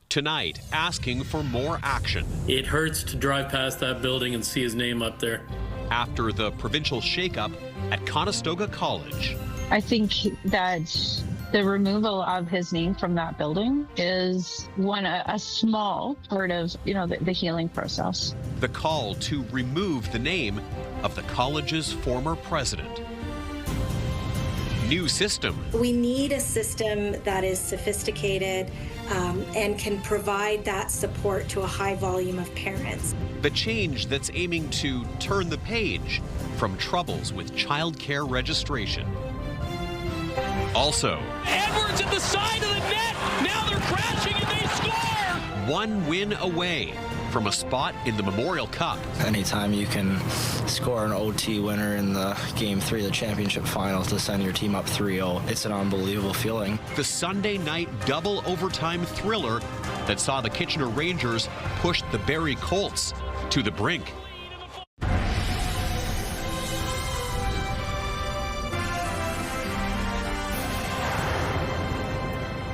tonight asking for more action. It hurts to drive past that building and see his name up there. After the provincial shakeup at Conestoga College. I think that the removal of his name from that building is a small part of, the healing process. The call to remove the name of the college's former president. New system. We need a system that is sophisticated and can provide that support to a high volume of parents. The change that's aiming to turn the page from troubles with childcare registration. Also, Edwards at the side of the net. Now they're crashing and they score. One win away from a spot in the Memorial Cup. Anytime you can score an OT winner in the Game 3 of the championship final to send your team up 3-0, it's an unbelievable feeling. The Sunday night double overtime thriller that saw the Kitchener Rangers push the Barrie Colts to the brink.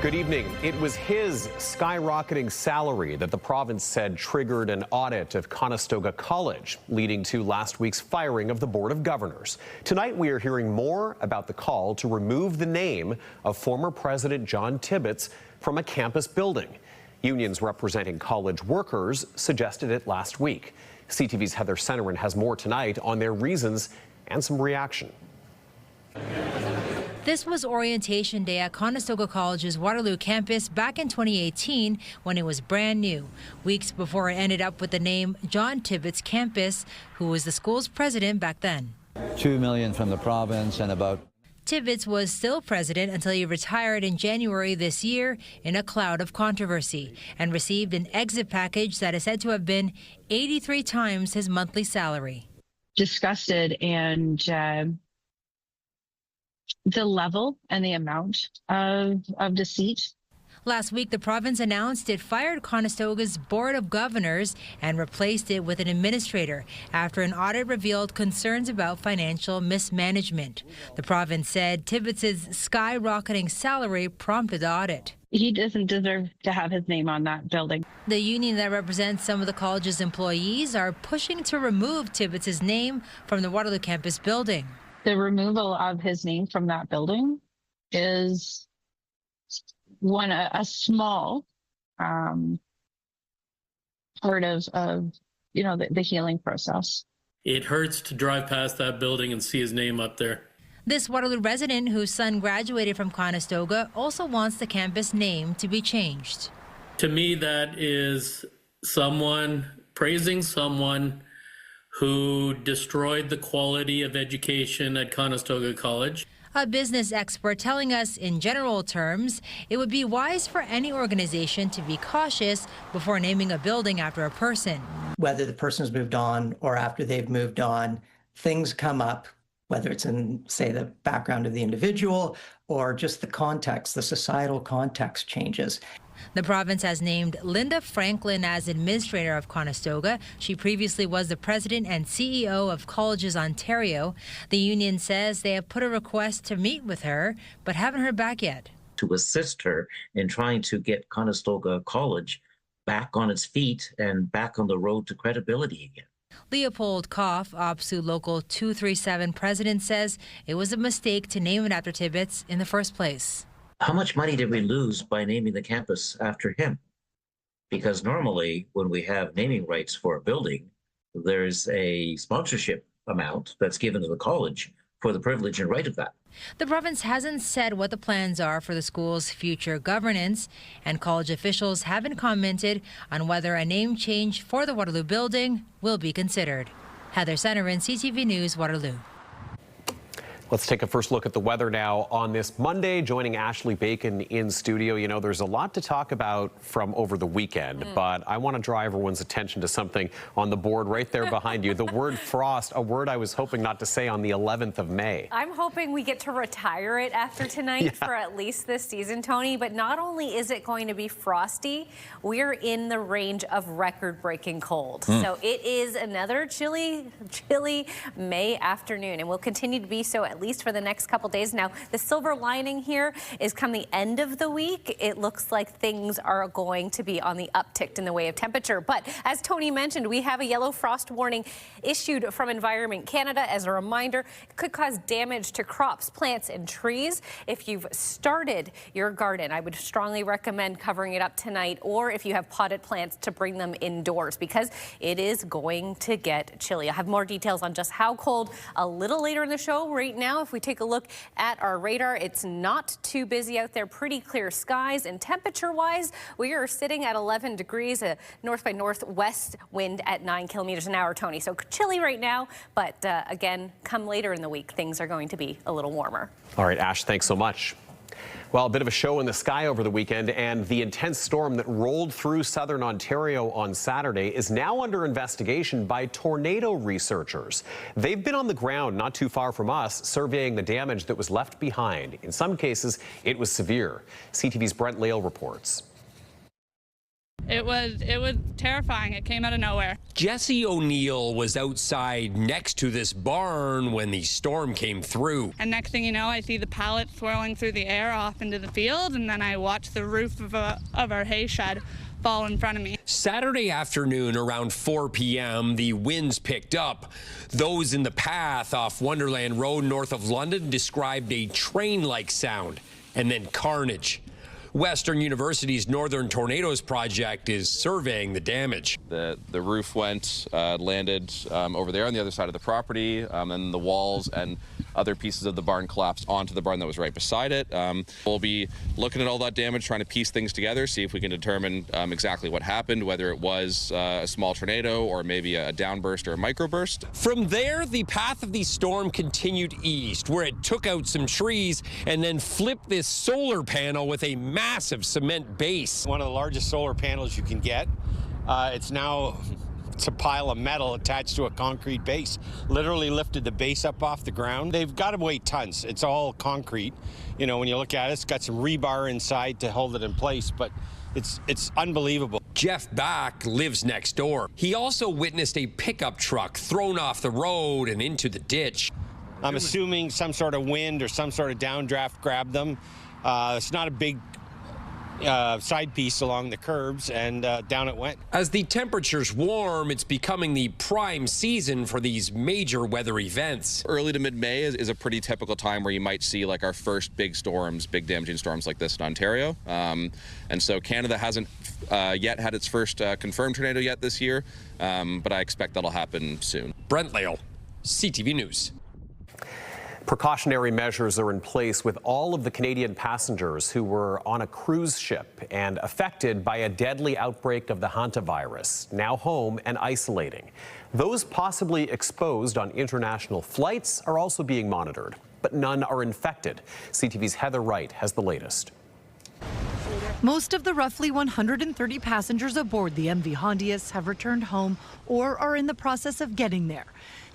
Good evening. It was his skyrocketing salary that the province said triggered an audit of Conestoga College, leading to last week's firing of the Board of Governors. Tonight, we are hearing more about the call to remove the name of former President John Tibbits from a campus building. Unions representing college workers suggested it last week. CTV's Heather Senerin has more tonight on their reasons and some reaction. This was orientation day at Conestoga College's Waterloo campus back in 2018 when it was brand new, weeks before it ended up with the name John Tibbits Campus, who was the school's president back then. $2 million from the province and about... Tibbits was still president until he retired in January this year in a cloud of controversy and received an exit package that is said to have been 83 times his monthly salary. Disgusted and the level and the amount of deceit. Last week, the province announced it fired Conestoga's Board of Governors and replaced it with an administrator after an audit revealed concerns about financial mismanagement. The province said Tibbits' skyrocketing salary prompted the audit. He doesn't deserve to have his name on that building. The union that represents some of the college's employees are pushing to remove Tibbits' name from the Waterloo campus building. The removal of his name from that building is a small part of the healing process. It hurts to drive past that building and see his name up there. This Waterloo resident, whose son graduated from Conestoga, also wants the campus name to be changed. To me, that is someone praising someone who destroyed the quality of education at Conestoga College. A business expert telling us, in general terms, it would be wise for any organization to be cautious before naming a building after a person. Whether the person's moved on or after they've moved on, things come up, whether it's in, say, the background of the individual or just the context, the societal context changes. The province has named Linda Franklin as administrator of Conestoga. She previously was the president and CEO of Colleges Ontario. The union says they have put a request to meet with her, but haven't heard back yet. To assist her in trying to get Conestoga College back on its feet and back on the road to credibility again. Leopold Koff, OPSU Local 237 president, says it was a mistake to name it after Tibbits in the first place. How much money did we lose by naming the campus after him? Because normally when we have naming rights for a building, there's a sponsorship amount that's given to the college for the privilege and right of that. The province hasn't said what the plans are for the school's future governance, and college officials haven't commented on whether a name change for the Waterloo building will be considered. Heather Senerin, CTV News, Waterloo. Let's take a first look at the weather now on this Monday. Joining Ashley Bacon in studio. You know, there's a lot to talk about from over the weekend, but I want to draw everyone's attention to something on the board right there behind you. The word frost, a word I was hoping not to say on the 11th of May. I'm hoping we get to retire it after tonight for at least this season, Tony. But not only is it going to be frosty, we're in the range of record-breaking cold. So it is another chilly May afternoon, and will continue to be so at at least for the next couple days. Now, the silver lining here is come the end of the week, it looks like things are going to be on the uptick in the way of temperature. But as Tony mentioned, we have a yellow frost warning issued from Environment Canada. As a reminder, it could cause damage to crops, plants, and trees. If you've started your garden, I would strongly recommend covering it up tonight, or if you have potted plants, to bring them indoors because it is going to get chilly. I have more details on just how cold a little later in the show. Right now, if we take a look at our radar, it's not too busy out there, pretty clear skies, and temperature-wise, we are sitting at 11 degrees, a north by northwest wind at 9 kilometers an hour, Tony. So chilly right now, but again, come later in the week, things are going to be a little warmer. All right, Ash, thanks so much. Well, a bit of a show in the sky over the weekend, and the intense storm that rolled through southern Ontario on Saturday is now under investigation by tornado researchers. They've been on the ground not too far from us, surveying the damage that was left behind. In some cases, it was severe. CTV's Brent Leal reports. It was terrifying. It came out of nowhere. Jesse O'Neill was outside next to this barn when the storm came through. And next thing you know, I see the pallet swirling through the air off into the field, and then I watch the roof of our hay shed fall in front of me. Saturday afternoon around 4 p.m., the winds picked up. Those in the path off Wonderland Road north of London described a train-like sound and then carnage. Western University's Northern Tornadoes Project is surveying the damage. The roof went, landed over there on the other side of the property, and the walls and other pieces of the barn collapsed onto the barn that was right beside it. We'll be looking at all that damage, trying to piece things together, see if we can determine exactly what happened, whether it was a small tornado or maybe a downburst or a microburst. From there, the path of the storm continued east, where it took out some trees and then flipped this solar panel with a massive cement base. One of the largest solar panels you can get. It's a pile of metal attached to a concrete base. Literally lifted the base up off the ground. They've got to weigh tons. It's all concrete. You know, when you look at it, it's got some rebar inside to hold it in place, but it's unbelievable. Jeff Back lives next door. He also witnessed a pickup truck thrown off the road and into the ditch. I'm assuming some sort of wind or some sort of downdraft grabbed them. It's not a big side piece along the curbs, and down it went. As the temperatures warm, it's becoming the prime season for these major weather events. Early to mid-May is a pretty typical time where you might see like our first big storms, big damaging storms like this in Ontario. And so Canada hasn't yet had its first confirmed tornado yet this year, but I expect that'll happen soon. Brent Leal, CTV News. Precautionary measures are in place with all of the Canadian passengers who were on a cruise ship and affected by a deadly outbreak of the hantavirus, now home and isolating. Those possibly exposed on international flights are also being monitored, but none are infected. CTV's Heather Wright has the latest. Most of the roughly 130 passengers aboard the MV Hondius have returned home or are in the process of getting there,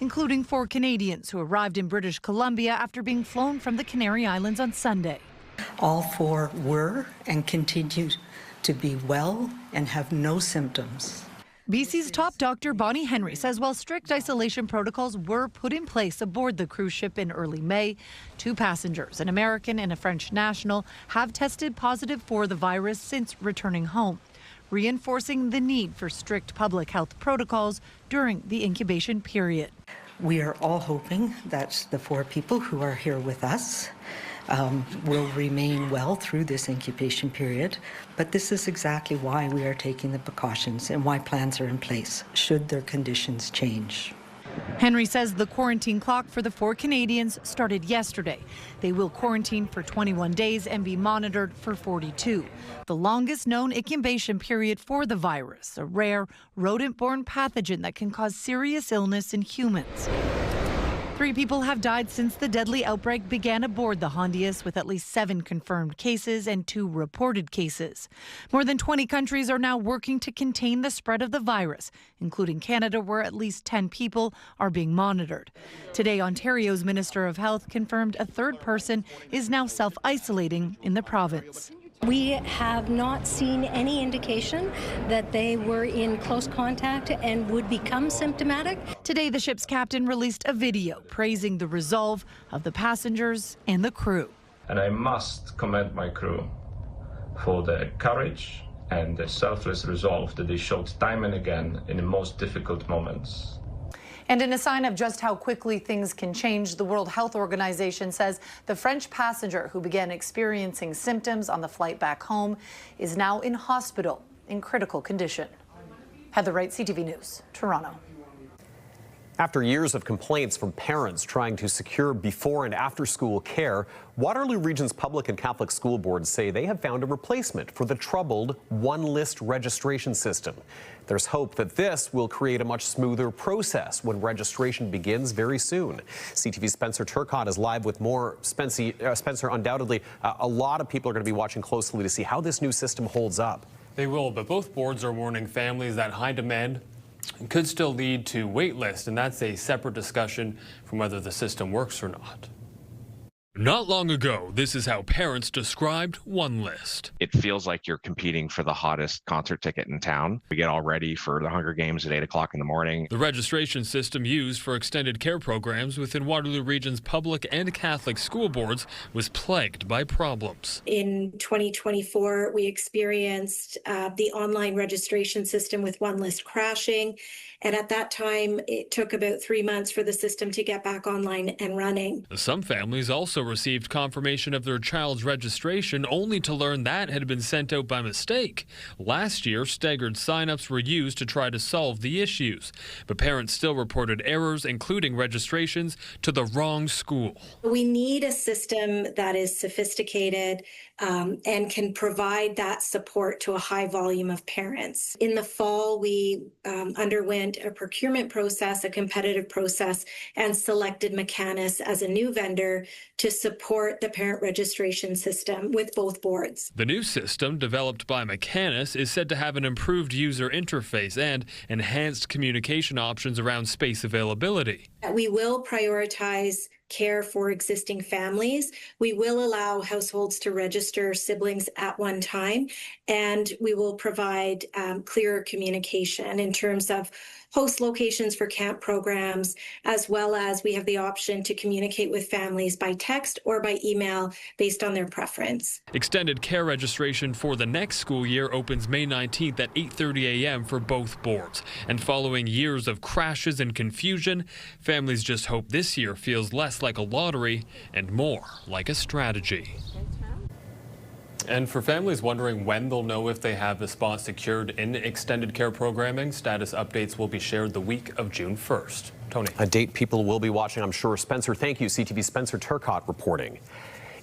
including 4 Canadians who arrived in British Columbia after being flown from the Canary Islands on Sunday. All 4 were and continue to be well and have no symptoms. BC's top doctor Bonnie Henry says while strict isolation protocols were put in place aboard the cruise ship in early May, 2 passengers, an American and a French national, have tested positive for the virus since returning home, reinforcing the need for strict public health protocols during the incubation period. We are all hoping that the 4 people who are here with us will remain well through this incubation period, but this is exactly why we are taking the precautions and why plans are in place should their conditions change. Henry says the quarantine clock for the 4 Canadians started yesterday. They will quarantine for 21 days and be monitored for 42, the longest known incubation period for the virus, a rare rodent-borne pathogen that can cause serious illness in humans. 3 people have died since the deadly outbreak began aboard the Hondius, with at least 7 confirmed cases and 2 reported cases. More than 20 countries are now working to contain the spread of the virus, including Canada, where at least 10 people are being monitored. Today, Ontario's Minister of Health confirmed a 3rd person is now self-isolating in the province. We have not seen any indication that they were in close contact and would become symptomatic. Today, the ship's captain released a video praising the resolve of the passengers and the crew. And I must commend my crew for the courage and the selfless resolve that they showed time and again in the most difficult moments. And in a sign of just how quickly things can change, the World Health Organization says the French passenger who began experiencing symptoms on the flight back home is now in hospital in critical condition. Heather Wright, CTV News, Toronto. After years of complaints from parents trying to secure before and after school care, Waterloo Region's public and Catholic school boards say they have found a replacement for the troubled one-list registration system. There's hope that this will create a much smoother process when registration begins very soon. CTV's Spencer Turcotte is live with more. Spencer, undoubtedly, a lot of people are going to be watching closely to see how this new system holds up. They will, but both boards are warning families that high demand could still lead to wait lists, and that's a separate discussion from whether the system works or not. Not long ago, this is how parents described One List. It feels like you're competing for the hottest concert ticket in town. We get all ready for the Hunger Games at 8 o'clock in the morning. The registration system used for extended care programs within Waterloo Region's public and Catholic school boards was plagued by problems. In 2024, we experienced the online registration system with One List crashing. And at that time, it took about 3 months for the system to get back online and running. Some families also received confirmation of their child's registration only to learn that had been sent out by mistake. Last year, staggered sign-ups were used to try to solve the issues, but parents still reported errors, including registrations to the wrong school. We need a system that is sophisticated and can provide that support to a high volume of parents. In the fall, we underwent a procurement process, a competitive process, and selected Mechanis as a new vendor to support the parent registration system with both boards. The new system, developed by Mechanis, is said to have an improved user interface and enhanced communication options around space availability. We will prioritize care for existing families. We will allow households to register siblings at one time, and we will provide clearer communication in terms of host locations for camp programs, as well as we have the option to communicate with families by text or by email based on their preference. Extended care registration for the next school year opens May 19th at 8:30 a.m. for both boards. And following years of crashes and confusion, families just hope this year feels less like a lottery and more like a strategy. And for families wondering when they'll know if they have a spot secured in extended care programming, status updates will be shared the week of June 1st. Tony. A date people will be watching, I'm sure. Spencer, thank you. CTV Spencer Turcotte reporting.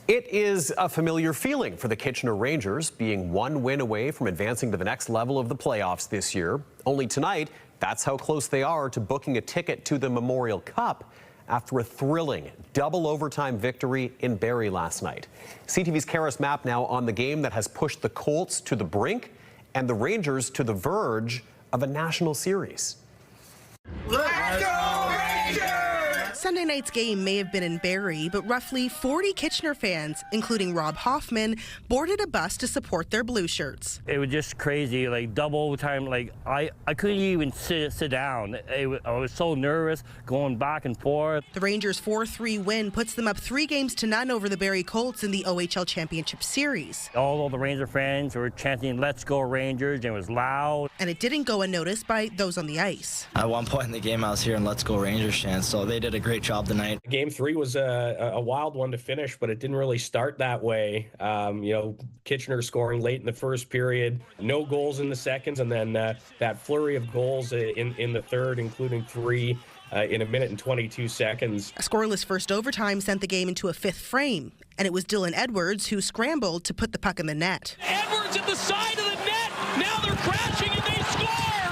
It is a familiar feeling for the Kitchener Rangers, being one win away from advancing to the next level of the playoffs this year. Only tonight, that's how close they are to booking a ticket to the Memorial Cup after a thrilling double overtime victory in Barrie last night. CTV's Karis Map now on the game that has pushed the Colts to the brink and the Rangers to the verge of a national series. Let's go Rangers! Sunday night's game may have been in Barrie, but roughly 40 Kitchener fans, including Rob Hoffman, boarded a bus to support their blue shirts. It was just crazy, like double overtime. Like I couldn't even sit down. I was so nervous going back and forth. The Rangers' 4-3 win puts them up 3-0 over the Barrie Colts in the OHL Championship Series. All the Ranger fans were chanting, "Let's go Rangers," and it was loud. And it didn't go unnoticed by those on the ice. At one point in the game, I was hearing "Let's go Rangers" chants, so they did a great job tonight. Game 3 was a wild one to finish, but it didn't really start that way. Kitchener scoring late in the first period, no goals in the seconds, and then that flurry of goals in the third, including 3 in 1 minute and 22 seconds. A scoreless first overtime sent the game into a 5th frame, and it was Dylan Edwards who scrambled to put the puck in the net. Edwards at the side of the net. Now they're crashing and they score.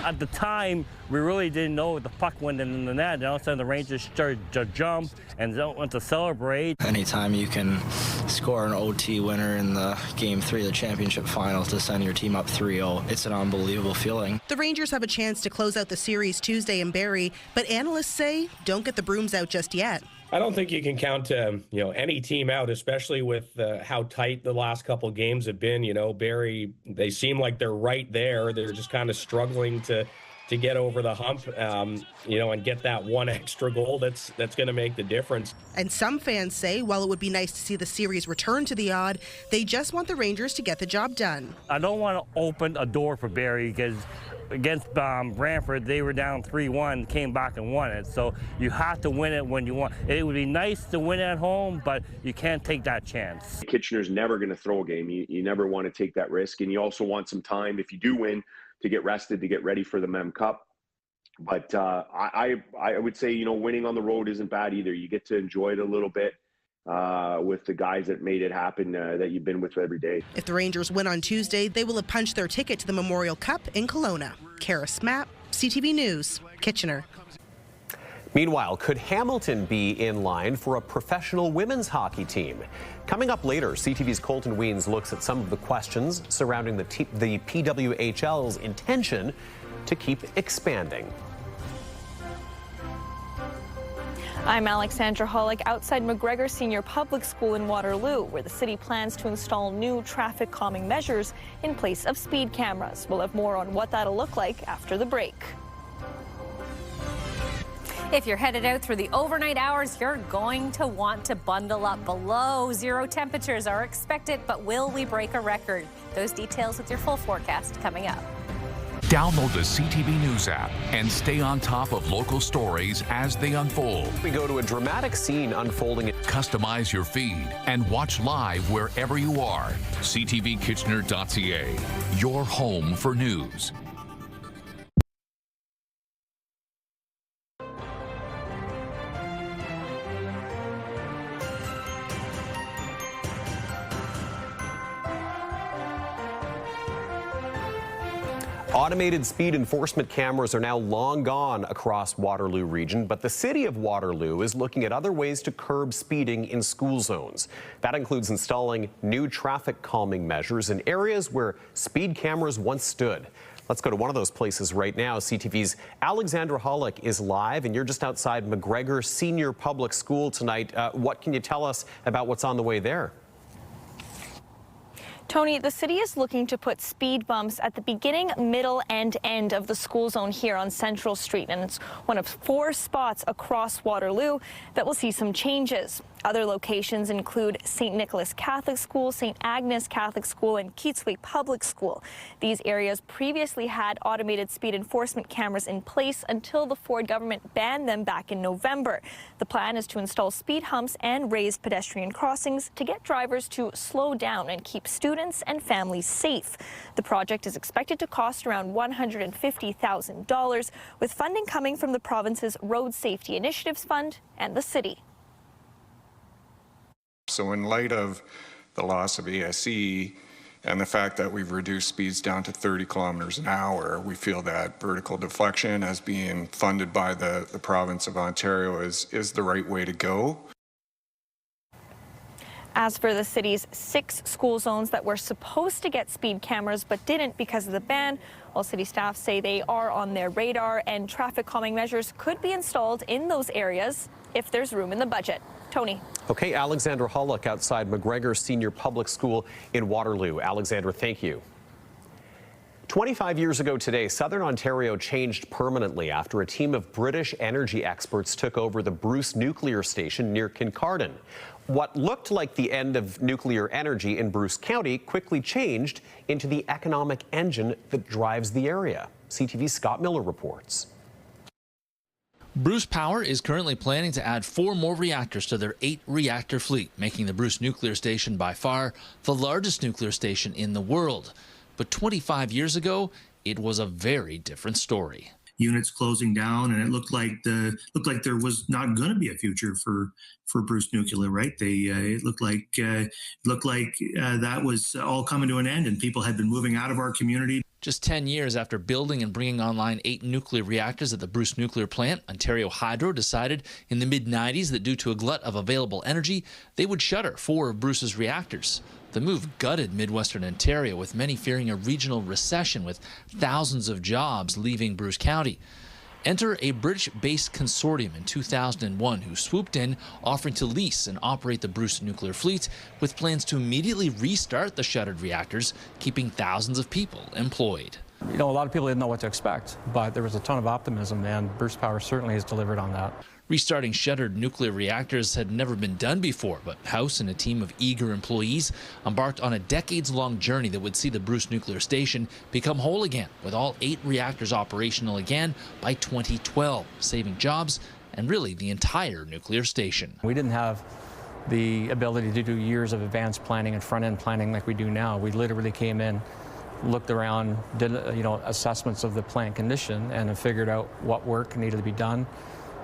At the time, we really didn't know the puck went in the net, and all of a sudden the Rangers started to jump and went to celebrate. Anytime you can score an OT winner in the Game 3 of the championship final to send your team up 3-0, it's an unbelievable feeling. The Rangers have a chance to close out the series Tuesday in Barrie, but analysts say don't get the brooms out just yet. I don't think you can count any team out, especially with how tight the last couple games have been. Barrie, they seem like they're right there. They're just kind of struggling to get over the hump, and get that one extra goal that's going to make the difference. And some fans say while it would be nice to see the series return to the odd, they just want the Rangers to get the job done. I don't want to open a door for Barrie because against Brantford, they were down 3-1, came back and won it. So you have to win it when you want. It would be nice to win at home, but you can't take that chance. Kitchener's never going to throw a game. You never want to take that risk, and you also want some time, if you do win, to get rested, to get ready for the Mem Cup. But I would say, winning on the road isn't bad either. You get to enjoy it a little bit with the guys that made it happen, that you've been with every day. If the Rangers win on Tuesday, they will have punched their ticket to the Memorial Cup in Kelowna. Kara Smapp, CTV News, Kitchener. Meanwhile, could Hamilton be in line for a professional women's hockey team? Coming up later, CTV's Colton Weens looks at some of the questions surrounding the PWHL's intention to keep expanding. I'm Alexandra Hollick outside McGregor Senior Public School in Waterloo, where the city plans to install new traffic calming measures in place of speed cameras. We'll have more on what that'll look like after the break. If you're headed out through the overnight hours, you're going to want to bundle up. Below zero temperatures are expected, but will we break a record? Those details with your full forecast coming up. Download the CTV News app and stay on top of local stories as they unfold. We go to a dramatic scene unfolding. Customize your feed and watch live wherever you are. CTVKitchener.ca, your home for news. Automated speed enforcement cameras are now long gone across Waterloo region, but the city of Waterloo is looking at other ways to curb speeding in school zones. That includes installing new traffic calming measures in areas where speed cameras once stood. Let's go to one of those places right now. CTV's Alexandra Hollick is live, and you're just outside McGregor Senior Public School tonight. What can you tell us about what's on the way there? Tony, the city is looking to put speed bumps at the beginning, middle, and end of the school zone here on Central Street, and it's one of 4 spots across Waterloo that will see some changes. Other locations include St. Nicholas Catholic School, St. Agnes Catholic School, and Keatsway Public School. These areas previously had automated speed enforcement cameras in place until the Ford government banned them back in November. The plan is to install speed humps and raised pedestrian crossings to get drivers to slow down and keep students and families safe. The project is expected to cost around $150,000, with funding coming from the province's Road Safety Initiatives Fund and the city. So in light of the loss of ASE and the fact that we've reduced speeds down to 30 kilometers an hour, we feel that vertical deflection as being funded by the province of Ontario is the right way to go. As for the city's 6 school zones that were supposed to get speed cameras but didn't because of the ban, well, city staff say they are on their radar and traffic calming measures could be installed in those areas if there's room in the budget. Tony. Okay, Alexandra Hollick outside McGregor Senior Public School in Waterloo. Alexandra, thank you. 25 years ago today, Southern Ontario changed permanently after a team of British energy experts took over the Bruce nuclear station near Kincardine. What looked like the end of nuclear energy in Bruce County quickly changed into the economic engine that drives the area. CTV's Scott Miller reports. Bruce Power is currently planning to add 4 more reactors to their 8-reactor fleet, making the Bruce nuclear station by far the largest nuclear station in the world. But 25 years ago, it was a very different story. Units closing down, and it looked like there was not going to be a future for Bruce Nuclear, right? It looked like that was all coming to an end, and people had been moving out of our community. Just 10 years after building and bringing online 8 nuclear reactors at the Bruce nuclear plant, Ontario Hydro decided in the mid-90s that due to a glut of available energy, they would shutter 4 of Bruce's reactors. The move gutted Midwestern Ontario, with many fearing a regional recession with thousands of jobs leaving Bruce County. Enter a British-based consortium in 2001 who swooped in, offering to lease and operate the Bruce nuclear fleet, with plans to immediately restart the shuttered reactors, keeping thousands of people employed. You know, a lot of people didn't know what to expect, but there was a ton of optimism, and Bruce Power certainly has delivered on that. Restarting shuttered nuclear reactors had never been done before, but House and a team of eager employees embarked on a decades-long journey that would see the Bruce nuclear station become whole again, with all 8 reactors operational again by 2012, saving jobs and really the entire nuclear station. We didn't have the ability to do years of advanced planning and front-end planning like we do now. We literally came in, looked around, did assessments of the plant condition, and have figured out what work needed to be done,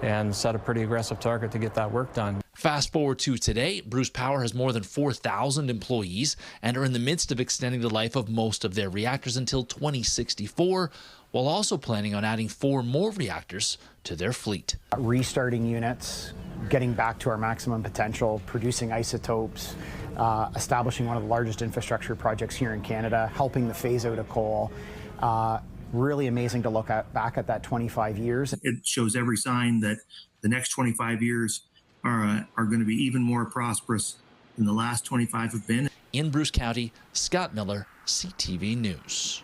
and set a pretty aggressive target to get that work done. Fast forward to today, Bruce Power has more than 4,000 employees and are in the midst of extending the life of most of their reactors until 2064, while also planning on adding 4 more reactors to their fleet. Restarting units, getting back to our maximum potential, producing isotopes, establishing one of the largest infrastructure projects here in Canada, helping the phase out of coal. Really amazing to look back at that 25 years. It shows every sign that the next 25 years are going to be even more prosperous than the last 25 have been. In Bruce County, Scott Miller, CTV News.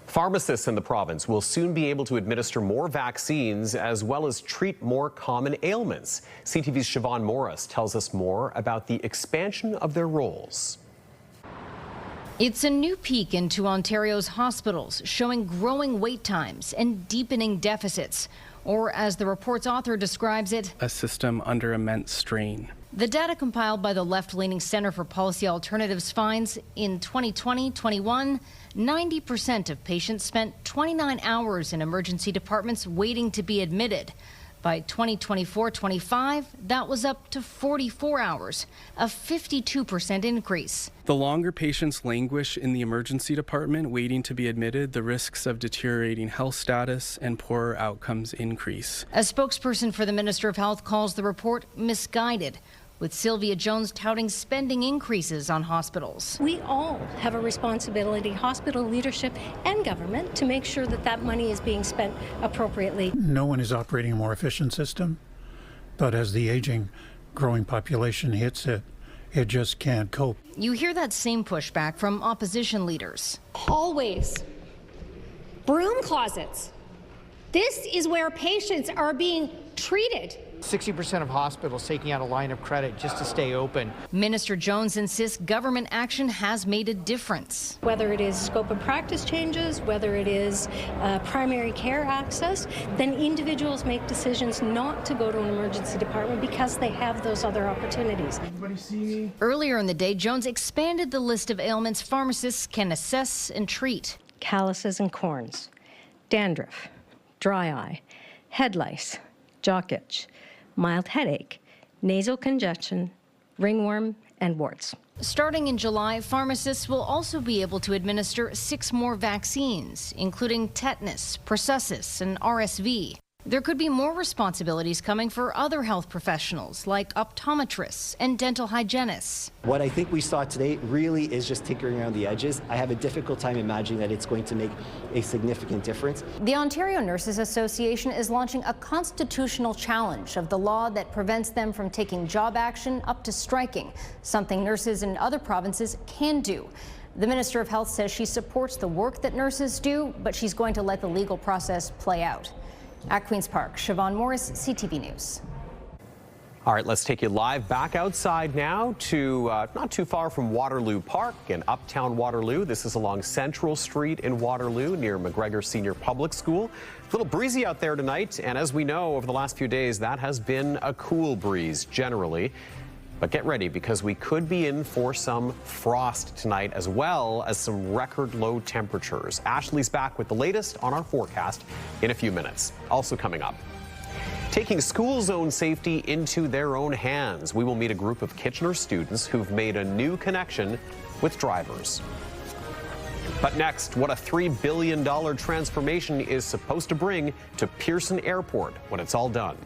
Pharmacists in the province will soon be able to administer more vaccines as well as treat more common ailments. CTV's Siobhan Morris tells us more about the expansion of their roles. It's a new peek into Ontario's hospitals, showing growing wait times and deepening deficits, or as the report's author describes it, a system under immense strain. The data compiled by the left-leaning Centre for Policy Alternatives finds in 2020-21, 90% of patients spent 29 hours in emergency departments waiting to be admitted. By 2024-25, that was up to 44 hours, a 52% increase. The longer patients languish in the emergency department waiting to be admitted, the risks of deteriorating health status and poorer outcomes increase. A spokesperson for the Minister of Health calls the report misguided, with Sylvia Jones touting spending increases on hospitals. We all have a responsibility, hospital leadership and government, to make sure that that money is being spent appropriately. No one is operating a more efficient system, but as the aging, growing population hits it, it just can't cope. You hear that same pushback from opposition leaders. Hallways, broom closets. This is where patients are being treated. 60% of hospitals taking out a line of credit just to stay open. Minister Jones insists government action has made a difference. Whether it is scope of practice changes, whether it is primary care access, then individuals make decisions not to go to an emergency department because they have those other opportunities. Earlier in the day, Jones expanded the list of ailments pharmacists can assess and treat. Calluses and corns, dandruff, dry eye, head lice, jock itch, mild headache, nasal congestion, ringworm, and warts. Starting in July, pharmacists will also be able to administer 6 more vaccines, including tetanus, pertussis, and RSV. There could be more responsibilities coming for other health professionals, like optometrists and dental hygienists. What I think we saw today really is just tinkering around the edges. I have a difficult time imagining that it's going to make a significant difference. The Ontario Nurses Association is launching a constitutional challenge of the law that prevents them from taking job action up to striking, something nurses in other provinces can do. The Minister of Health says she supports the work that nurses do, but she's going to let the legal process play out. At Queen's Park, Siobhan Morris, CTV News. All right, let's take you live back outside now to not too far from Waterloo Park in uptown Waterloo. This is along Central Street in Waterloo near McGregor Senior Public School. A little breezy out there tonight, and as we know, over the last few days, that has been a cool breeze generally. But get ready, because we could be in for some frost tonight, as well as some record low temperatures. Ashley's back with the latest on our forecast in a few minutes. Also coming up, taking school zone safety into their own hands. We will meet a group of Kitchener students who've made a new connection with drivers. But next, what a $3 billion transformation is supposed to bring to Pearson Airport when it's all done.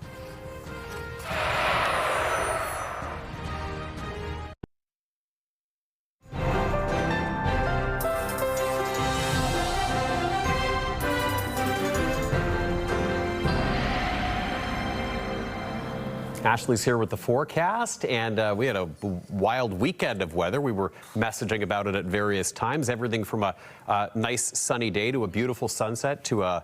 Ashley's here with the forecast, and we had a wild weekend of weather. We were messaging about it at various times, everything from a nice sunny day to a beautiful sunset to a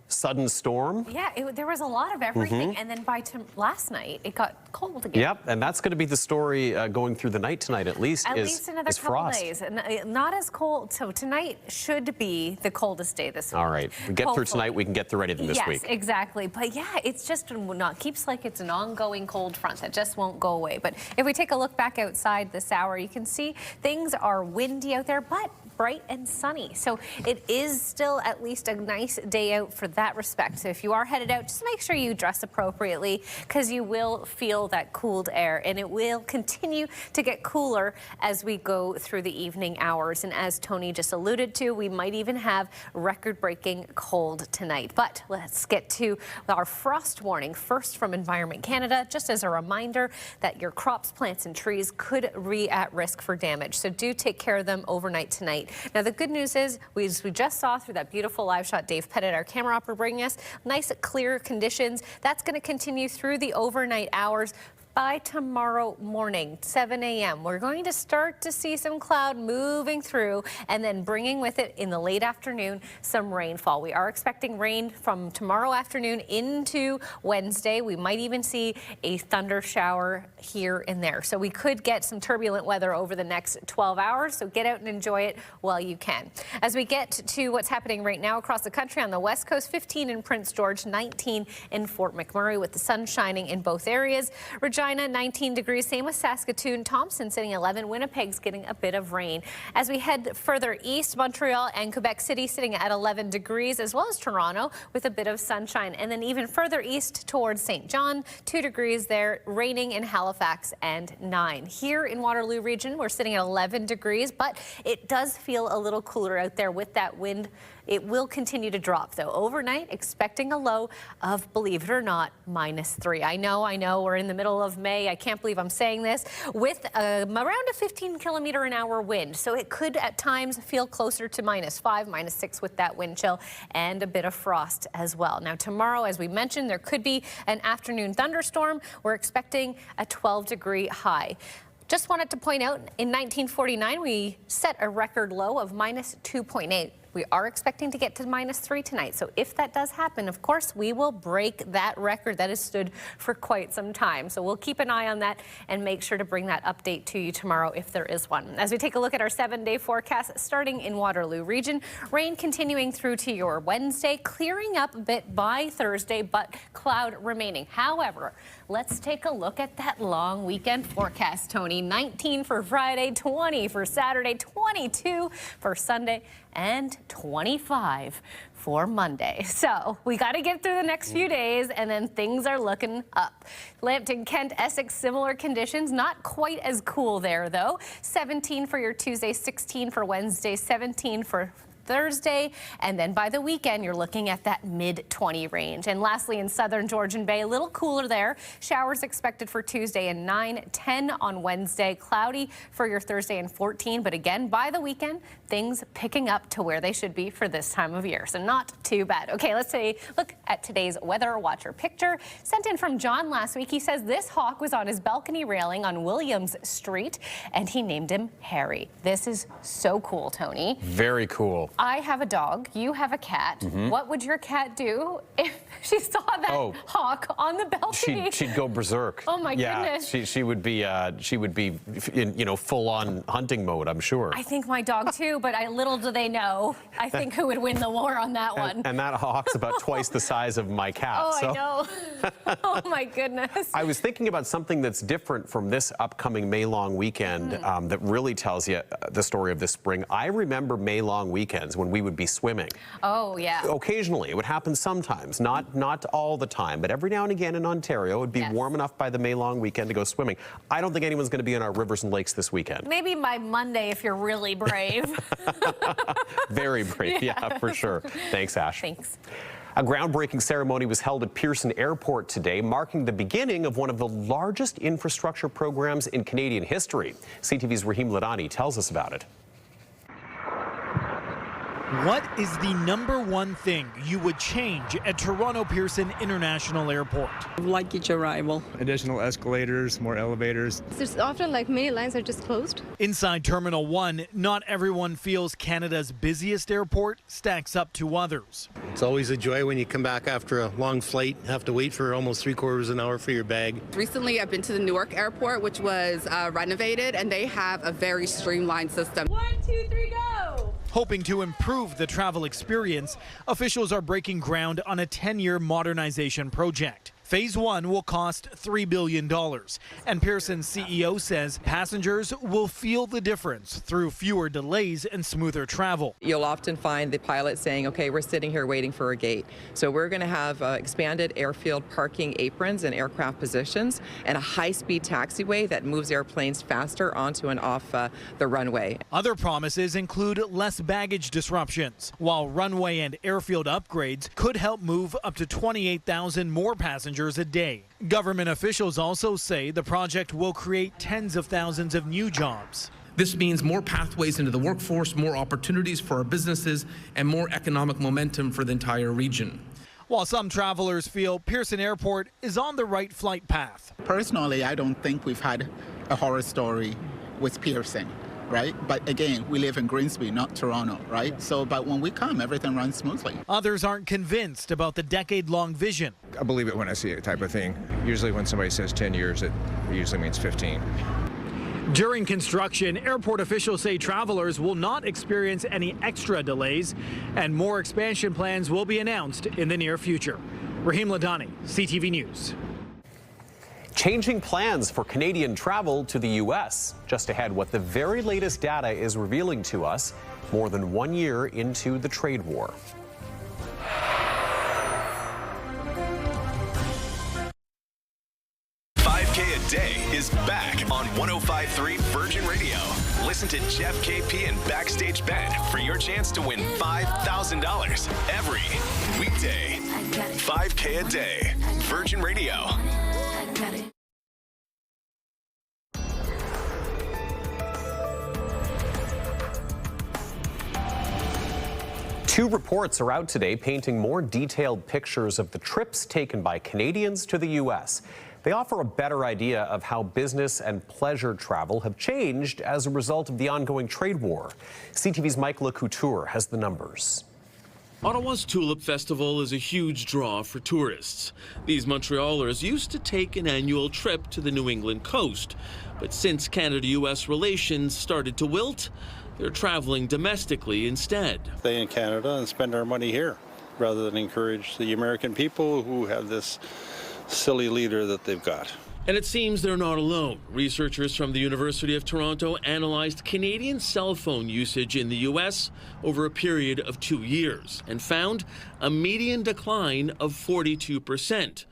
sudden storm. Yeah, there was a lot of everything, and then by last night it got cold again. Yep, and that's going to be the story going through the night tonight. At least another couple frost. days, and not as cold. So tonight should be the coldest day this week. All right, we get through tonight. We can get through anything this week. Yes, exactly. But yeah, it's just keeps like it's an ongoing cold front that just won't go away. But if we take a look back outside this hour, you can see things are windy out there, but bright and sunny. So it is still at least a nice day out for that respect. So if you are headed out, just make sure you dress appropriately, because you will feel that cooled air, and it will continue to get cooler as we go through the evening hours. And as Tony just alluded to, we might even have record-breaking cold tonight. But let's get to our frost warning first from Environment Canada, just as a reminder that your crops, plants and trees could be at risk for damage. So do take care of them overnight tonight. Now, the good news is, we just saw through that beautiful live shot Dave Pettit, our camera operator, bringing us nice, clear conditions. That's going to continue through the overnight hours. By tomorrow morning, 7 a.m., we're going to start to see some cloud moving through and then bringing with it in the late afternoon some rainfall. We are expecting rain from tomorrow afternoon into Wednesday. We might even see a thunder shower here and there. So we could get some turbulent weather over the next 12 hours. So get out and enjoy it while you can. As we get to what's happening right now across the country, on the West Coast, 15 in Prince George, 19 in Fort McMurray, with the sun shining in both areas. Regina, 19 degrees, same with Saskatoon. Thompson sitting 11. Winnipeg's getting a bit of rain. As we head further east, Montreal and Quebec City sitting at 11 degrees, as well as Toronto with a bit of sunshine. And then even further east towards St. John, 2 degrees there, raining in Halifax, and 9. Here in Waterloo region, we're sitting at 11 degrees, but it does feel a little cooler out there with that wind. It will continue to drop, though. Overnight, expecting a low of, believe it or not, -3. I know, we're in the middle of May. I can't believe I'm saying this. With around a 15-kilometer-an-hour wind. So it could at times feel closer to -5, -6 with that wind chill, and a bit of frost as well. Now, tomorrow, as we mentioned, there could be an afternoon thunderstorm. We're expecting a 12-degree high. Just wanted to point out, in 1949, we set a record low of -2.8. We are expecting to get to -3 tonight. So if that does happen, of course, we will break that record that has stood for quite some time. So we'll keep an eye on that and make sure to bring that update to you tomorrow if there is one. As we take a look at our 7-day forecast, starting in Waterloo region, rain continuing through to your Wednesday, clearing up a bit by Thursday, but cloud remaining. However, let's take a look at that long weekend forecast, Tony. 19 for Friday, 20 for Saturday, 22 for Sunday, and 25 for Monday. So we got to get through the next few days, and then things are looking up. Lambton, Kent, Essex, similar conditions. Not quite as cool there, though. 17 for your Tuesday, 16 for Wednesday, 17 for Thursday, and then by the weekend you're looking at that mid-20 range. And lastly, in southern Georgian Bay, a little cooler there. Showers expected for Tuesday and 9, 10 on Wednesday, cloudy for your Thursday and 14. But again, by the weekend, things picking up to where they should be for this time of year. So not too bad. Okay, let's look at today's weather watcher picture sent in from John last week. He says this hawk was on his balcony railing on Williams Street, and he named him Harry. This is so cool, Tony. Very cool. I have a dog. You have a cat. What would your cat do if she saw that hawk on the balcony? She'd go berserk. Oh my goodness. She would be in full-on hunting mode, I'm sure. I think my dog too, but little do they know, I think who would win the war on that one. And that hawk's about twice the size of my cat. Oh, so. I know. Oh my goodness. I was thinking about something that's different from this upcoming May-long weekend that really tells you the story of this spring. I remember May-long weekends when we would be swimming. Oh, yeah. Occasionally. It would happen sometimes, not all the time, but every now and again in Ontario, it would be warm enough by the May-long weekend to go swimming. I don't think anyone's going to be in our rivers and lakes this weekend. Maybe by Monday if you're really brave. Very brave, yeah, for sure. Thanks, Ash. Thanks. A groundbreaking ceremony was held at Pearson Airport today, marking the beginning of one of the largest infrastructure programs in Canadian history. CTV's Rahim Ladani tells us about it. What is the #1 thing you would change at Toronto Pearson International Airport? Luggage arrival. Additional escalators, more elevators. There's often many lines are just closed. Inside Terminal 1, not everyone feels Canada's busiest airport stacks up to others. It's always a joy when you come back after a long flight, have to wait for almost 3/4 an hour for your bag. Recently, I've been to the Newark airport, which was renovated, and they have a very streamlined system. 1, 2, 3, go! Hoping to improve the travel experience, officials are breaking ground on a 10-year modernization project. Phase 1 will cost $3 billion, and Pearson's CEO says passengers will feel the difference through fewer delays and smoother travel. You'll often find the pilot saying, okay, we're sitting here waiting for a gate. So we're going to have expanded airfield parking aprons and aircraft positions and a high-speed taxiway that moves airplanes faster onto and off the runway. Other promises include less baggage disruptions, while runway and airfield upgrades could help move up to 28,000 more passengers a day. Government officials also say the project will create tens of thousands of new jobs. This means more pathways into the workforce, more opportunities for our businesses, and more economic momentum for the entire region. While some travelers feel Pearson Airport is on the right flight path. Personally, I don't think we've had a horror story with Pearson. Right? But again, we live in Grimsby, not Toronto, right? So, but when we come, everything runs smoothly. Others aren't convinced about the decade-long vision. I believe it when I see it type of thing. Usually when somebody says 10 years, it usually means 15. During construction, airport officials say travelers will not experience any extra delays, and more expansion plans will be announced in the near future. Raheem Ladani, CTV News. Changing plans for Canadian travel to the U.S. Just ahead, what the very latest data is revealing to us more than 1 year into the trade war. A Day is back on 105.3 Virgin Radio. Listen to Jeff KP and Backstage Ben for your chance to win $5,000 every weekday. 5K a day. Virgin Radio. Two reports are out today painting more detailed pictures of the trips taken by Canadians to the U.S. They offer a better idea of how business and pleasure travel have changed as a result of the ongoing trade war. CTV's Mike LeCouture has the numbers. Ottawa's Tulip Festival is a huge draw for tourists. These Montrealers used to take an annual trip to the New England coast, but since Canada-U.S. relations started to wilt, they're traveling domestically instead. Stay in Canada and spend our money here, rather than encourage the American people who have this silly leader that they've got. And it seems they're not alone. Researchers from the University of Toronto analyzed Canadian cell phone usage in the U.S. over a period of 2 years and found a median decline of 42%,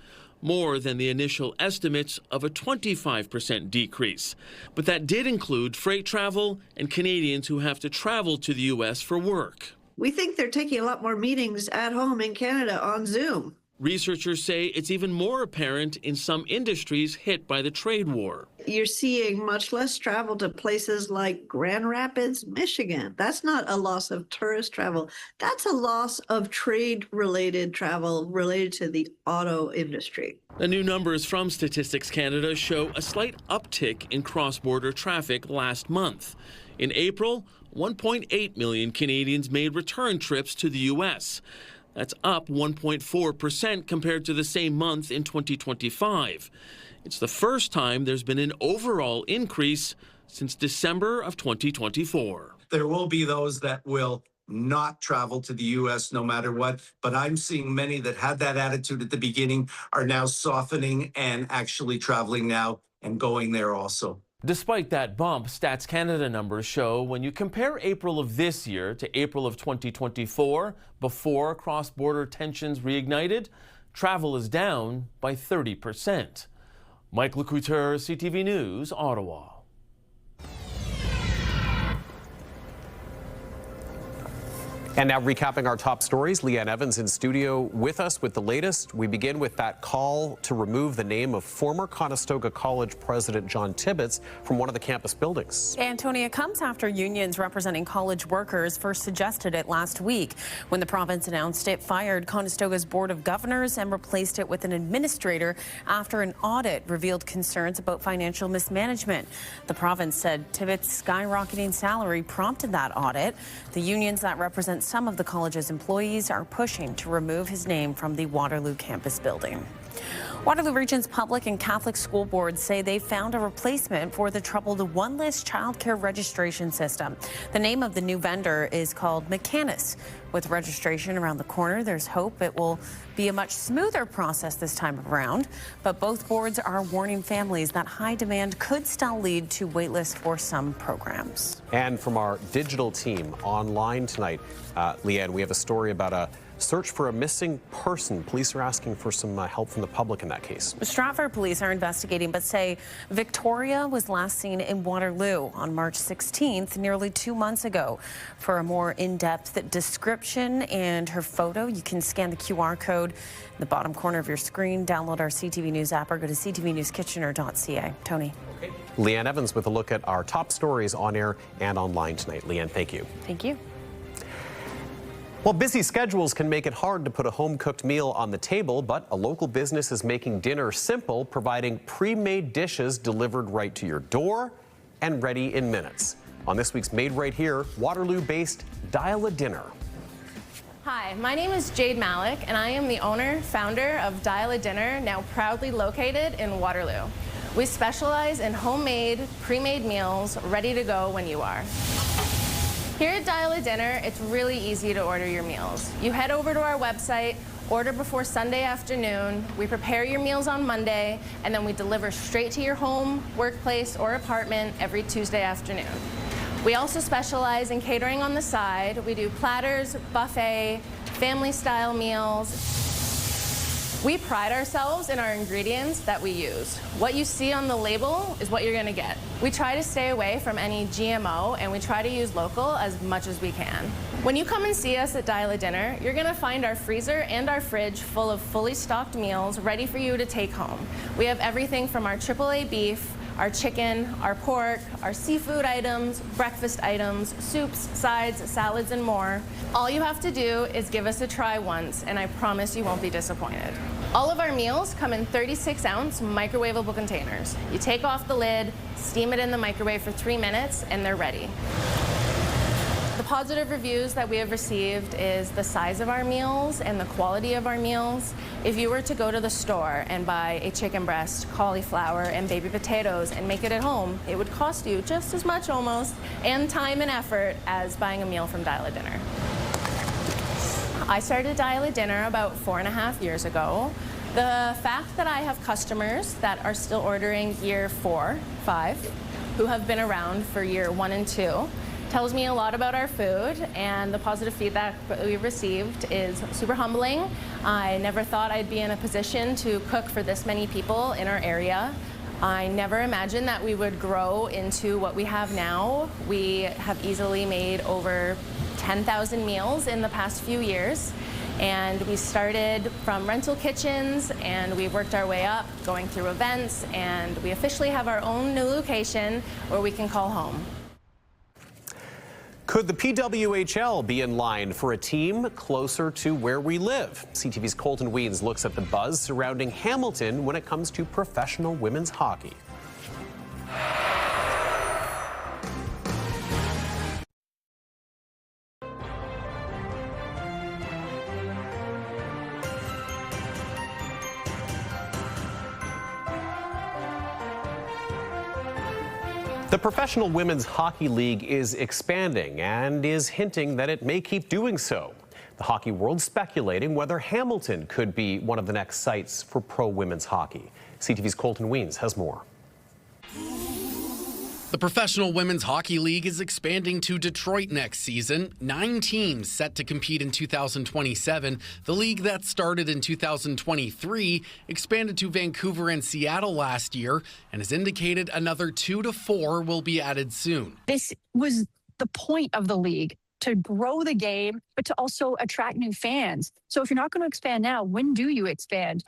more than the initial estimates of a 25% decrease. But that did include freight travel and Canadians who have to travel to the U.S. for work. We think they're taking a lot more meetings at home in Canada on Zoom. Researchers say it's even more apparent in some industries hit by the trade war. You're seeing much less travel to places like Grand Rapids, Michigan. That's not a loss of tourist travel. That's a loss of trade-related travel related to the auto industry. The new numbers from Statistics Canada show a slight uptick in cross-border traffic last month. In April, 1.8 million Canadians made return trips to the U.S. That's up 1.4% compared to the same month in 2025. It's the first time there's been an overall increase since December of 2024. There will be those that will not travel to the U.S. no matter what, but I'm seeing many that had that attitude at the beginning are now softening and actually traveling now and going there also. Despite that bump, Stats Canada numbers show when you compare April of this year to April of 2024, before cross-border tensions reignited, travel is down by 30%. Mike LeCouture, CTV News, Ottawa. And now recapping our top stories, Leanne Evans in studio with us with the latest. We begin with that call to remove the name of former Conestoga College President John Tibbits from one of the campus buildings. And Tony, it comes after unions representing college workers first suggested it last week when the province announced it fired Conestoga's Board of Governors and replaced it with an administrator after an audit revealed concerns about financial mismanagement. The province said Tibbits' skyrocketing salary prompted that audit. The unions that represent some of the college's employees are pushing to remove his name from the Waterloo campus building. Waterloo Region's public and Catholic school boards say they found a replacement for the troubled one-list childcare registration system. The name of the new vendor is called McCannis. With registration around the corner, there's hope it will be a much smoother process this time around. But both boards are warning families that high demand could still lead to waitlists for some programs. And from our digital team online tonight, Leanne, we have a story about a search for a missing person. Police are asking for some help from the public in that case. Stratford police are investigating, but say Victoria was last seen in Waterloo on March 16th, nearly 2 months ago. For a more in-depth description and her photo, you can scan the QR code in the bottom corner of your screen, download our CTV News app, or go to ctvnewskitchener.ca. Tony. Okay. Leanne Evans with a look at our top stories on air and online tonight. Leanne, thank you. Thank you. Well, busy schedules can make it hard to put a home-cooked meal on the table, but a local business is making dinner simple, providing pre-made dishes delivered right to your door and ready in minutes. On this week's Made Right Here, Waterloo-based Dial a Dinner. Hi, my name is Jade Malik, and I am the owner, founder of Dial a Dinner, now proudly located in Waterloo. We specialize in homemade, pre-made meals ready to go when you are. Here at Dial a Dinner, it's really easy to order your meals. You head over to our website, order before Sunday afternoon, we prepare your meals on Monday, and then we deliver straight to your home, workplace, or apartment every Tuesday afternoon. We also specialize in catering on the side. We do platters, buffet, family-style meals. We pride ourselves in our ingredients that we use. What you see on the label is what you're gonna get. We try to stay away from any GMO, and we try to use local as much as we can. When you come and see us at Dial a Dinner, you're gonna find our freezer and our fridge full of fully stocked meals ready for you to take home. We have everything from our AAA beef, our chicken, our pork, our seafood items, breakfast items, soups, sides, salads, and more. All you have to do is give us a try once, and I promise you won't be disappointed. All of our meals come in 36-ounce microwavable containers. You take off the lid, steam it in the microwave for 3 minutes, and they're ready. The positive reviews that we have received is the size of our meals and the quality of our meals. If you were to go to the store and buy a chicken breast, cauliflower, and baby potatoes and make it at home, it would cost you just as much almost, and time and effort, as buying a meal from Dial a Dinner. I started Dial a Dinner about 4.5 years ago. The fact that I have customers that are still ordering year 4, 5, who have been around for year 1 and 2, tells me a lot about our food, and the positive feedback that we received is super humbling. I never thought I'd be in a position to cook for this many people in our area. I never imagined that we would grow into what we have now. We have easily made over 10,000 meals in the past few years, and we started from rental kitchens, and we worked our way up, going through events, and we officially have our own new location where we can call home. Could the PWHL be in line for a team closer to where we live? CTV's Colton Weens looks at the buzz surrounding Hamilton when it comes to professional women's hockey. The Professional Women's Hockey League is expanding and is hinting that it may keep doing so. The hockey world speculating whether Hamilton could be one of the next sites for pro women's hockey. CTV's Colton Weens has more. The Professional Women's Hockey League is expanding to Detroit next season. 9 teams set to compete in 2027. The league that started in 2023 expanded to Vancouver and Seattle last year and has indicated another 2 to 4 will be added soon. This was the point of the league, to grow the game, but to also attract new fans. So if you're not going to expand now, when do you expand?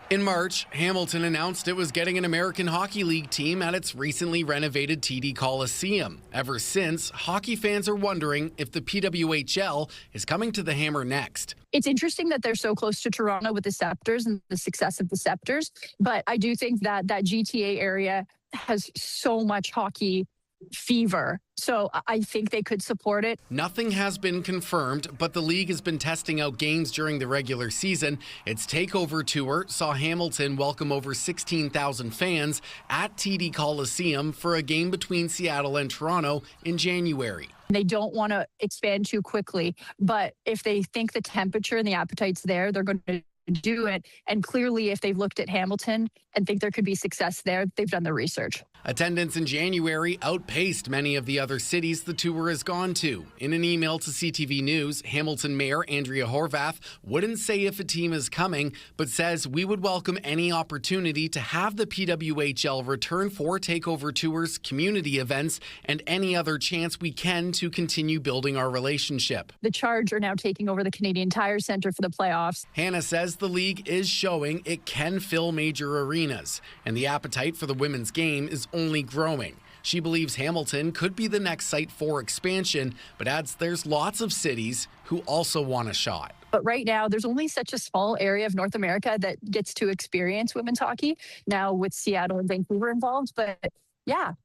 In March, Hamilton announced it was getting an American Hockey League team at its recently renovated TD Coliseum. Ever since, hockey fans are wondering if the PWHL is coming to the Hammer next. It's interesting that they're so close to Toronto with the Scepters and the success of the Scepters, but I do think that that GTA area has so much hockey fever. So I think they could support it. Nothing has been confirmed, but the league has been testing out games during the regular season. Its takeover tour saw Hamilton welcome over 16,000 fans at TD Coliseum for a game between Seattle and Toronto in January. They don't want to expand too quickly, but if they think the temperature and the appetite's there, they're going to do it. And clearly, if they've looked at Hamilton and think there could be success there, they've done the research. Attendance in January outpaced many of the other cities the tour has gone to. In an email to CTV News, Hamilton Mayor Andrea Horvath wouldn't say if a team is coming, but says we would welcome any opportunity to have the PWHL return for takeover tours, community events, and any other chance we can to continue building our relationship. The Charge are now taking over the Canadian Tire Centre for the playoffs. Hannah says the league is showing it can fill major arenas, and the appetite for the women's game is only growing. She believes Hamilton could be the next site for expansion, but adds there's lots of cities who also want a shot. But right now, there's only such a small area of North America that gets to experience women's hockey, now with Seattle and Vancouver involved. But yeah,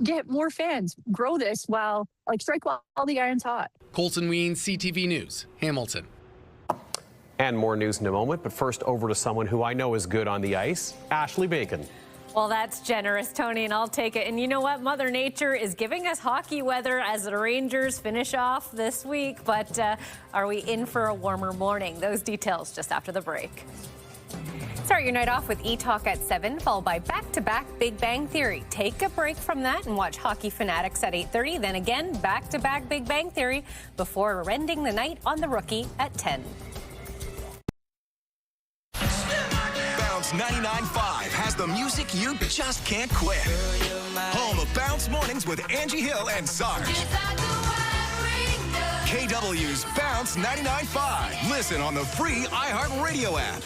get more fans, grow this strike while the iron's hot. Colton Ween, CTV News, Hamilton. And more news in a moment, but first over to someone who I know is good on the ice, Ashley Bacon. Well, that's generous, Tony, and I'll take it. And you know what? Mother Nature is giving us hockey weather as the Rangers finish off this week. But are we in for a warmer morning? Those details just after the break. Start your night off with E-Talk at 7, followed by back-to-back Big Bang Theory. Take a break from that and watch Hockey Fanatics at 8:30. Then again, back-to-back Big Bang Theory before ending the night on The Rookie at 10. 99.5 has the music you just can't quit. Home of Bounce Mornings with Angie Hill and Sarge. KW's Bounce 99.5. Listen on the free iHeartRadio app.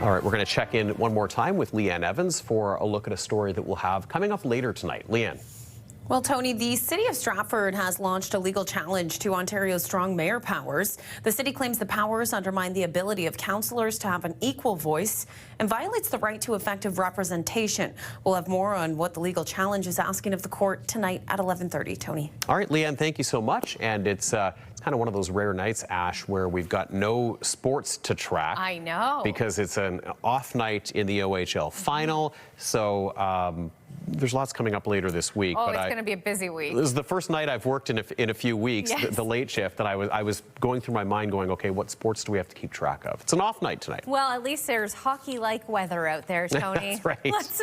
All right, we're going to check in one more time with Leanne Evans for a look at a story that we'll have coming up later tonight. Leanne. Well, Tony, the city of Stratford has launched a legal challenge to Ontario's strong mayor powers. The city claims the powers undermine the ability of councillors to have an equal voice and violates the right to effective representation. We'll have more on what the legal challenge is asking of the court tonight at 11:30. Tony. All right, Leanne, thank you so much. And it's kind of one of those rare nights, Ash, where we've got no sports to track. I know. Because it's an off night in the OHL final. So there's lots coming up later this week. Oh, it's going to be a busy week. This is the first night I've worked in a few weeks, yes. the late shift, that I was going through my mind going, okay, what sports do we have to keep track of? It's an off night tonight. Well, at least there's hockey-like weather out there, Tony. That's right. Let's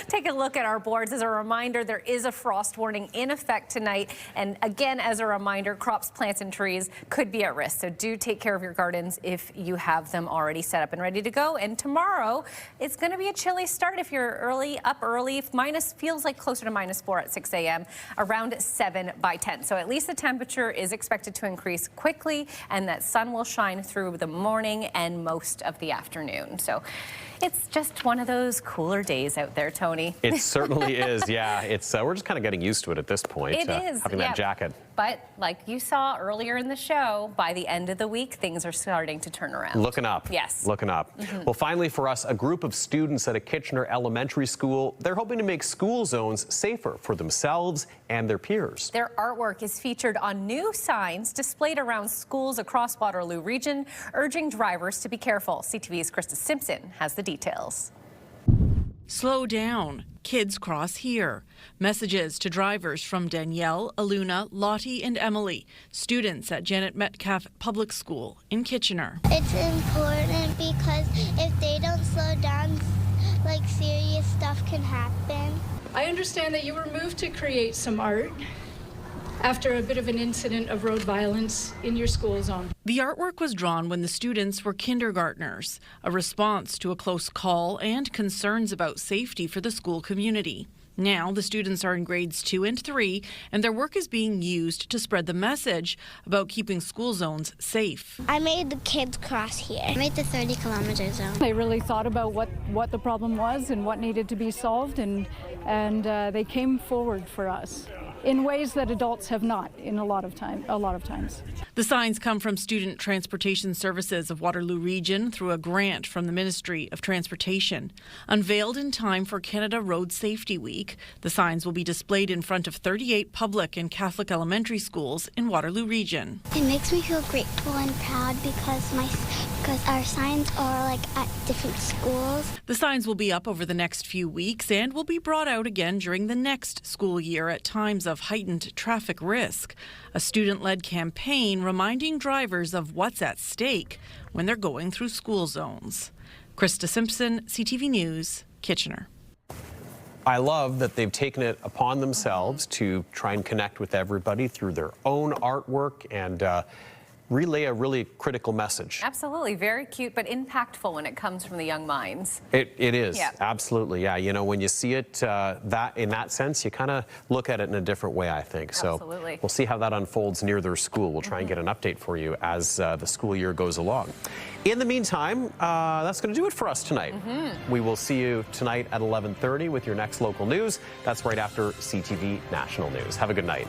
take a look at our boards. As a reminder, there is a frost warning in effect tonight. And again, as a reminder, crops, plants, and trees could be at risk. So do take care of your gardens if you have them already set up and ready to go. And tomorrow, it's going to be a chilly start if you're up early. Feels like closer to -4 at 6 a.m., around 7 by 10. So at least the temperature is expected to increase quickly, and that sun will shine through the morning and most of the afternoon. So it's just one of those cooler days out there, Tony. It certainly is, yeah. It's we're just kind of getting used to it at this point. It is. Having that jacket. But like you saw earlier in the show, by the end of the week, things are starting to turn around. Looking up. Yes. Looking up. Mm-hmm. Well, finally for us, a group of students at a Kitchener elementary school, they're hoping to make school zones safer for themselves and their peers. Their artwork is featured on new signs displayed around schools across Waterloo region, urging drivers to be careful. CTV's Krista Simpson has the details. Slow down. Kids cross here. Messages to drivers from Danielle, Aluna, Lottie, and Emily, students at Janet Metcalf Public School in Kitchener. It's important because if they don't slow down, like serious stuff can happen. I understand that you were moved to create some art. after a bit of an incident of road violence in your school zone. The artwork was drawn when the students were kindergartners, a response to a close call and concerns about safety for the school community. Now, the students are in grades 2 and 3, and their work is being used to spread the message about keeping school zones safe. I made the kids cross here. I made the 30-kilometer zone. They really thought about what the problem was and what needed to be solved, and they came forward for us in ways that adults have not in a lot of times. The signs come from Student Transportation Services of Waterloo Region through a grant from the Ministry of Transportation. Unveiled in time for Canada Road Safety Week, the signs will be displayed in front of 38 public and Catholic elementary schools in Waterloo Region. It makes me feel grateful and proud because our signs are like at different schools. The signs will be up over the next few weeks and will be brought out again during the next school year at times of heightened traffic risk. A student-led campaign reminding drivers of what's at stake when they're going through school zones. Krista Simpson, CTV News, Kitchener. I love that they've taken it upon themselves to try and connect with everybody through their own artwork and relay a really critical message. Absolutely. Very cute, but impactful when it comes from the young minds. It is. Yeah. Absolutely. Yeah. You know, when you see it that in that sense, you kind of look at it in a different way, I think. Absolutely. So we'll see how that unfolds near their school. We'll try and get an update for you as the school year goes along. In the meantime, that's going to do it for us tonight. We will see you tonight at 11:30 with your next local news. That's right after CTV National News. Have a good night.